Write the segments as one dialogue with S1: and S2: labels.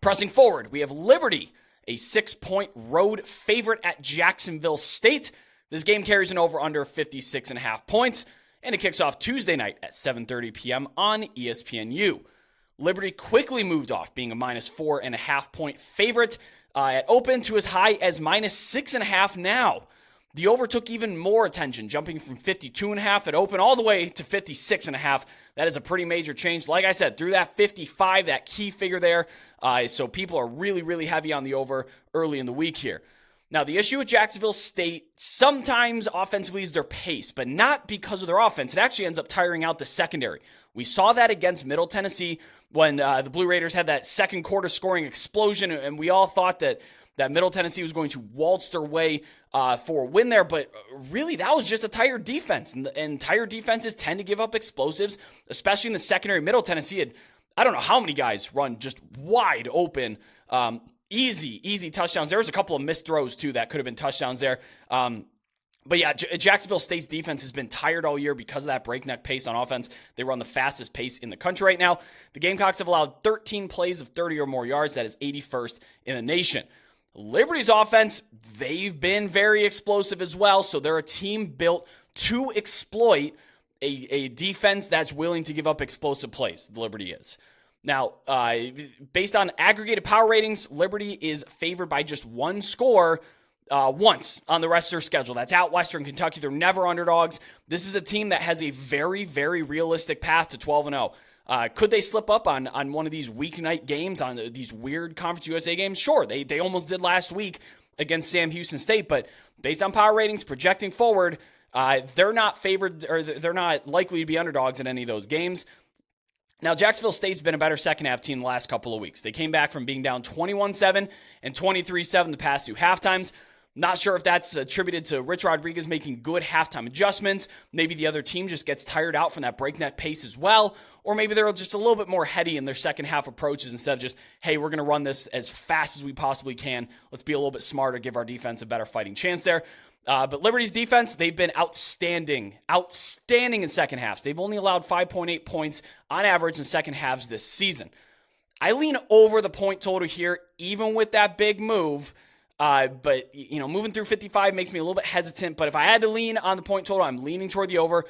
S1: Pressing forward, we have Liberty, a 6-point road favorite at Jacksonville State. This game carries an over-under 56.5 points, and it kicks off Tuesday night at 7:30 p.m. on ESPNU. Liberty quickly moved off being a -4.5 point favorite at open to as high as -6.5 now. The over took even more attention, jumping from 52.5 at open all the way to 56.5. That is a pretty major change. Like I said, through that 55, that key figure there. So people are really, really heavy on the over early in the week here. Now, the issue with Jacksonville State sometimes offensively is their pace, but not because of their offense. It actually ends up tiring out the secondary. We saw that against Middle Tennessee when the Blue Raiders had that second quarter scoring explosion, and we all thought that Middle Tennessee was going to waltz their way for a win there, but really that was just a tired defense, and tired defenses tend to give up explosives, especially in the secondary. Middle Tennessee had, I don't know how many guys run just wide open, easy touchdowns. There was a couple of missed throws too that could have been touchdowns there. But yeah, Jacksonville State's defense has been tired all year because of that breakneck pace on offense. They run the fastest pace in the country right now. The Gamecocks have allowed 13 plays of 30 or more yards. That is 81st in the nation. Liberty's offense, they've been very explosive as well, so they're a team built to exploit a defense that's willing to give up explosive plays. Liberty is. Now, based on aggregated power ratings, Liberty is favored by just one score once on the rest of their schedule. That's at Western Kentucky. They're never underdogs. This is a team that has a very, very realistic path to 12-0. Could they slip up on one of these weeknight games, on these weird Conference USA games? Sure, they almost did last week against Sam Houston State, but based on power ratings, projecting forward, they're not favored, or they're not likely to be underdogs in any of those games. Now, Jacksonville State's been a better second-half team the last couple of weeks. They came back from being down 21-7 and 23-7 the past two halftimes. Not sure if that's attributed to Rich Rodriguez making good halftime adjustments. Maybe the other team just gets tired out from that breakneck pace as well. Or maybe they're just a little bit more heady in their second half approaches instead of just, hey, we're going to run this as fast as we possibly can. Let's be a little bit smarter, give our defense a better fighting chance there. But Liberty's defense, they've been outstanding in second halves. They've only allowed 5.8 points on average in second halves this season. I lean over the point total here, even with that big move. But, moving through 55 makes me a little bit hesitant. But if I had to lean on the point total, I'm leaning toward the over.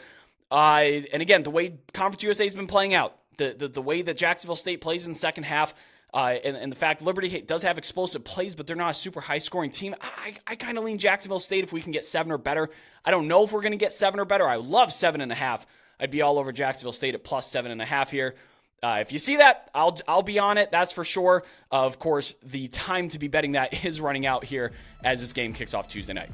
S1: And again, the way Conference USA has been playing out, the way that Jacksonville State plays in the second half, and the fact Liberty does have explosive plays, but they're not a super high-scoring team, I kind of lean Jacksonville State if we can get 7 or better. I don't know if we're going to get 7 or better. I love 7.5. I'd be all over Jacksonville State at plus 7.5 here. If you see that, I'll be on it, that's for sure. Of course, the time to be betting that is running out here as this game kicks off Tuesday night.